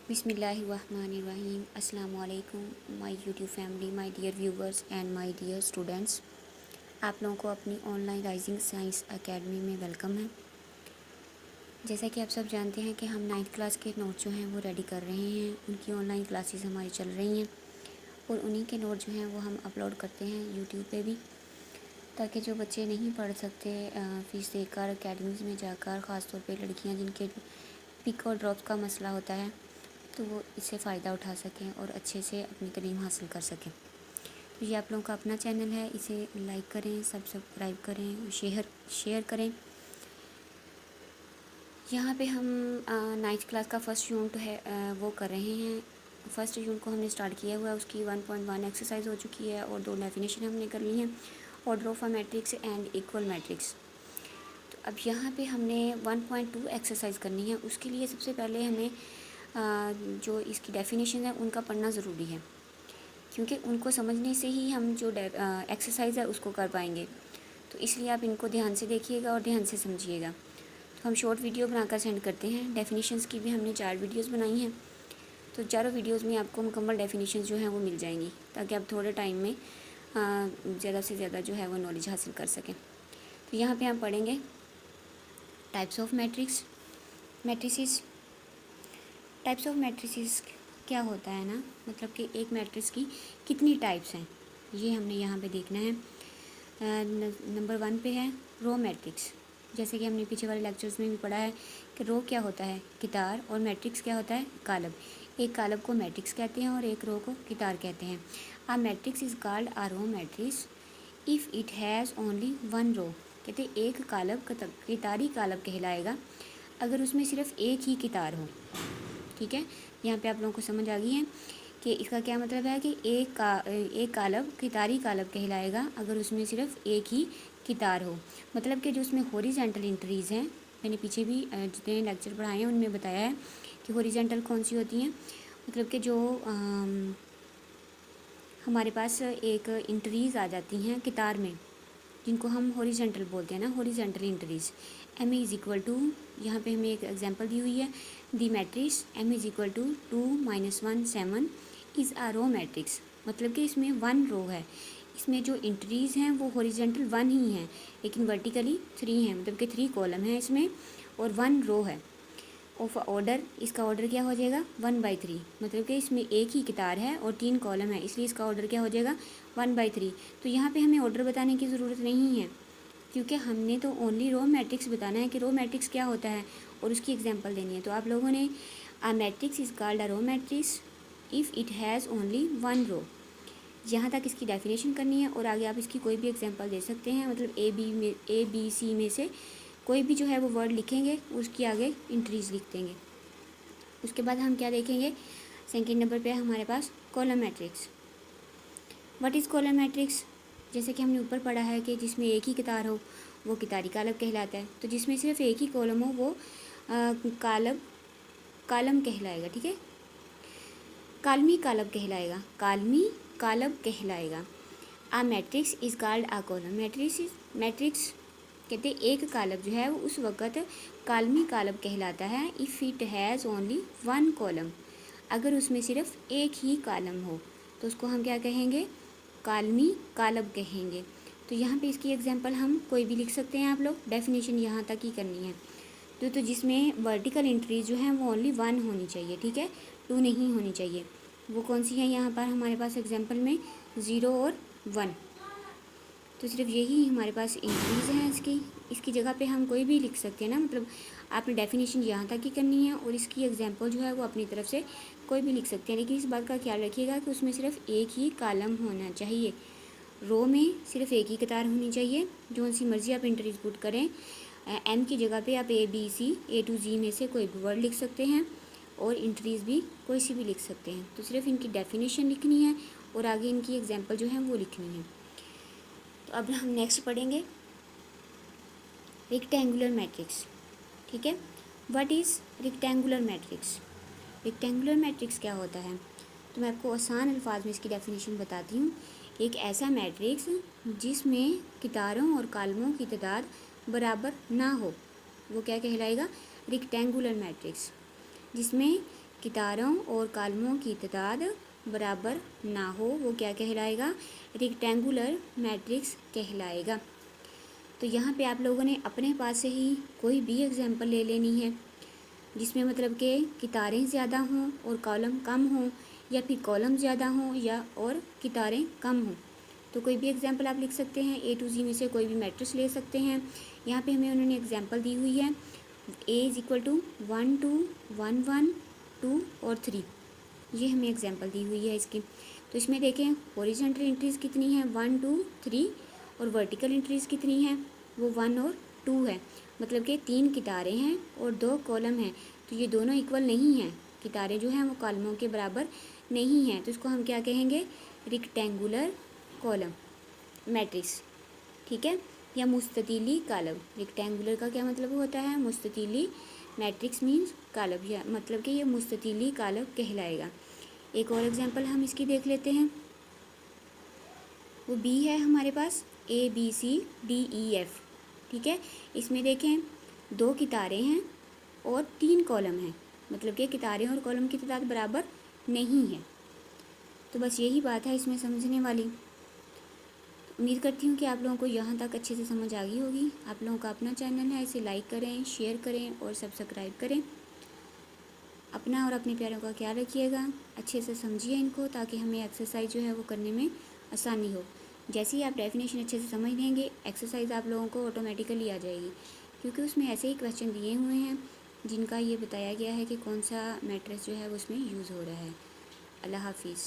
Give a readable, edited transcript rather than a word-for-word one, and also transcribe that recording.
बिस्मिल्लाहिर्रहमानिर्रहीम। अस्सलाम वालेकुम my YouTube family, my dear viewers and my dear students. आप लोगों को अपनी ऑनलाइन राइजिंग साइंस एकेडमी में वेलकम है। जैसा कि आप सब जानते हैं कि हम 9th क्लास के नोट जो हैं वो रेडी कर रहे हैं। उनकी ऑनलाइन क्लासेस हमारी चल रही हैं और उन्हीं के नोट जो हैं वो हम अपलोड करते हैं यूट्यूब पे भी, ताकि जो बच्चे नहीं पढ़ सकते फ़ीस देकर अकेडमीज़ में जाकर, ख़ास तौर पे लड़कियां जिनके पिक और ड्रॉप का मसला होता है, तो वो इससे फ़ायदा उठा सकें और अच्छे से अपनी तालीम हासिल कर सकें। तो ये आप लोगों का अपना चैनल है, इसे लाइक करें, सब्सक्राइब करें, शेयर करें। यहाँ पे हम 9th क्लास का फर्स्ट यूनिट है वो कर रहे हैं। फर्स्ट यूनिट को हमने स्टार्ट किया हुआ है, उसकी 1.1 एक्सरसाइज हो चुकी है और 2 डेफिनेशन हमने कर ली हैं, order of a matrix and equal matrix. तो अब यहाँ पे हमने 1.2 एक्सरसाइज करनी है। उसके लिए सबसे पहले हमें जो इसकी डेफिनेशन है उनका पढ़ना ज़रूरी है, क्योंकि उनको समझने से ही हम जो एक्सरसाइज है उसको कर पाएंगे। तो इसलिए आप इनको ध्यान से देखिएगा और ध्यान से समझिएगा। तो हम शॉर्ट वीडियो बनाकर सेंड करते हैं। डेफिनेशंस की भी हमने 4 वीडियोस बनाई हैं, तो चारों वीडियोस में आपको मुकम्मल डेफिनेशंस जो हैं वो मिल जाएंगी, ताकि आप थोड़े टाइम में ज़्यादा से ज़्यादा जो है वो नॉलेज हासिल कर सकें। तो यहाँ पर हम पढ़ेंगे types of matrices. Types of matrices क्या होता है ना, मतलब कि एक मैट्रिक्स की कितनी टाइप्स हैं, ये हमने यहाँ पे देखना है। नंबर 1 पे है रो मैट्रिक्स। जैसे कि हमने पीछे वाले लेक्चर्स में भी पढ़ा है कि रो क्या होता है, कितार, और मैट्रिक्स क्या होता है, कालब। एक कालब को मैट्रिक्स कहते हैं और एक रो को कितार कहते हैं। A matrix is called a row matrix if it has only one row. कहते हैं एक कालब कितारी कालब कहलाएगा अगर उसमें सिर्फ एक ही कितार हो। ठीक है, यहाँ पे आप लोगों को समझ आ गई है कि इसका क्या मतलब है कि एक कालब कितारी कालब कहलाएगा अगर उसमें सिर्फ एक ही कितार हो। मतलब कि जो उसमें हॉरिजॉन्टल एंट्रीज़ हैं, मैंने पीछे भी जितने लेक्चर पढ़ाए हैं उनमें बताया है कि हॉरिजॉन्टल कौन सी होती हैं। मतलब कि जो हमारे पास एक एंट्रीज़ आ जाती हैं कितार में, जिनको हम हॉरिजॉन्टल बोलते हैं ना, horizontal entries. M is equal to, यहाँ पे हमें एक एग्जांपल दी हुई है, the matrix M is equal to 2 - 1 7 is a row matrix. मतलब कि इसमें 1 रो है, इसमें जो एंट्रीज़ हैं वो हॉरिजॉन्टल 1 ही हैं, लेकिन वर्टिकली 3 हैं, मतलब कि 3 कॉलम है इसमें और 1 रो है। ऑफ ऑर्डर, इसका ऑर्डर क्या हो जाएगा 1/3, मतलब कि इसमें एक ही कितार है और 3 कॉलम है, इसलिए इसका ऑर्डर क्या हो जाएगा 1/3। तो यहाँ पे हमें ऑर्डर बताने की ज़रूरत नहीं है, क्योंकि हमने तो ओनली रो मैट्रिक्स बताना है कि रो मैट्रिक्स क्या होता है और उसकी एग्जांपल देनी है। तो आप लोगों ने a matrix is called a row matrix if it has only 1 row, यहाँ तक इसकी डेफिनेशन करनी है और आगे आप इसकी कोई भी एग्जांपल दे सकते हैं। मतलब ए बी सी में से कोई भी जो है वो वर्ड लिखेंगे, उसकी आगे इंट्रीज लिख देंगे। उसके बाद हम क्या देखेंगे, सेकंड नंबर पे हमारे पास column matrix. What is column matrix? जैसे कि हमने ऊपर पढ़ा है कि जिसमें एक ही कितार हो वो कितारी कालब कहलाता है, तो जिसमें सिर्फ एक ही कॉलम हो वो कालम कहलाएगा। ठीक है, कालमी कालब कहलाएगा, कालमी कालब कहलाएगा। A matrix is called a column matrix कहते एक कालब जो है वो उस वक़्त कालमी कालब कहलाता है if it has only 1 column, अगर उसमें सिर्फ एक ही कालम हो तो उसको हम क्या कहेंगे, कालमी कालब कहेंगे। तो यहाँ पे इसकी एग्जांपल हम कोई भी लिख सकते हैं, आप लोग डेफिनेशन यहाँ तक ही करनी है। तो जिसमें वर्टिकल एंट्रीज जो हैं वो ओनली 1 होनी चाहिए, ठीक है, 2 नहीं होनी चाहिए। वो कौन सी है यहाँ पर हमारे पास एग्जांपल में 0 और 1, तो सिर्फ यही हमारे पास इंक्रीज़ है। इसकी जगह पे हम कोई भी लिख सकते हैं ना, मतलब आपने डेफिनेशन यहाँ तक ही करनी है और इसकी एग्जांपल जो है वो अपनी तरफ से कोई भी लिख सकते हैं, लेकिन इस बात का ख्याल रखिएगा कि उसमें सिर्फ एक ही कालम होना चाहिए। रो में सिर्फ एक ही कतार होनी चाहिए, जो सी मर्ज़ी आप इंट्रीज पुट करें। एम की जगह पे आप A B C A to जी में से कोई भी वर्ड लिख सकते हैं और इंट्रीज भी कोई सी भी लिख सकते हैं। तो सिर्फ इनकी डेफिनेशन लिखनी है और आगे इनकी एग्जांपल जो है वो लिखनी है। तो अब हम नेक्स्ट पढ़ेंगे रेक्टेंगुलर मैट्रिक्स। ठीक है, what is rectangular matrix? Rectangular matrix क्या होता है, तो मैं आपको आसान अल्फाज में इसकी डेफिनेशन बताती हूँ। एक ऐसा मैट्रिक्स जिसमें कितारों और कालमों की तादाद बराबर ना हो, वो क्या कहलाएगा, रेक्टेंगुलर मैट्रिक्स। जिसमें कितारों और कॉलमों की तादाद बराबर ना हो वो क्या कहलाएगा, रेक्टेंगुलर मैट्रिक्स कहलाएगा। तो यहाँ पे आप लोगों ने अपने पास से ही कोई भी एग्जांपल ले लेनी है जिसमें मतलब कि कितारें ज़्यादा हों और कॉलम कम हों, या फिर कॉलम ज़्यादा हों या और कितारें कम हों। तो कोई भी एग्जांपल आप लिख सकते हैं, A to Z में से कोई भी मैट्रिक्स ले सकते हैं। यहाँ पे हमें उन्होंने एग्जांपल दी हुई है A इज़ इक्वल टू 1 2 1 1 2 और 3, ये हमें एग्जांपल दी हुई है इसकी। तो इसमें देखें हॉरिजॉन्टल एंट्रीज़ कितनी है 1 2 3 और वर्टिकल एंट्रीज़ कितनी है वो 1 और 2 है। मतलब कि 3 कितारें हैं और 2 कॉलम हैं, तो ये दोनों इक्वल नहीं हैं। कितारें जो हैं वो कॉलमों के बराबर नहीं हैं, तो इसको हम क्या कहेंगे, रेक्टेंगुलर कॉलम मैट्रिक्स, ठीक है, या मुस्ततीली कॉलम। रेक्टेंगुलर का क्या मतलब होता है, मुस्ततीली, मैट्रिक्स मीन्स कॉलम, या मतलब कि ये मुस्ततीली कॉलम कहलाएगा। एक और एग्जांपल हम इसकी देख लेते हैं, वो बी है हमारे पास, ABCDEF, ठीक है। इसमें देखें 2 कितारें हैं और 3 कॉलम हैं, मतलब कि कितारें और कॉलम की तादाद बराबर नहीं है। तो बस यही बात है इसमें समझने वाली। उम्मीद करती हूँ कि आप लोगों को यहाँ तक अच्छे से समझ आ गई होगी। आप लोगों का अपना चैनल है, इसे लाइक करें, शेयर करें और सब्सक्राइब करें। अपना और अपने प्यारों का ख्याल रखिएगा, अच्छे से समझिए इनको, ताकि हमें एक्सरसाइज जो है वो करने में आसानी हो। जैसे ही आप डेफिनेशन अच्छे से समझ लेंगे, एक्सरसाइज आप लोगों को ऑटोमेटिकली आ जाएगी, क्योंकि उसमें ऐसे ही क्वेश्चन दिए हुए हैं जिनका ये बताया गया है कि कौन सा मैट्रिक्स जो है वो उसमें यूज़ हो रहा है। अल्लाह हाफिज़।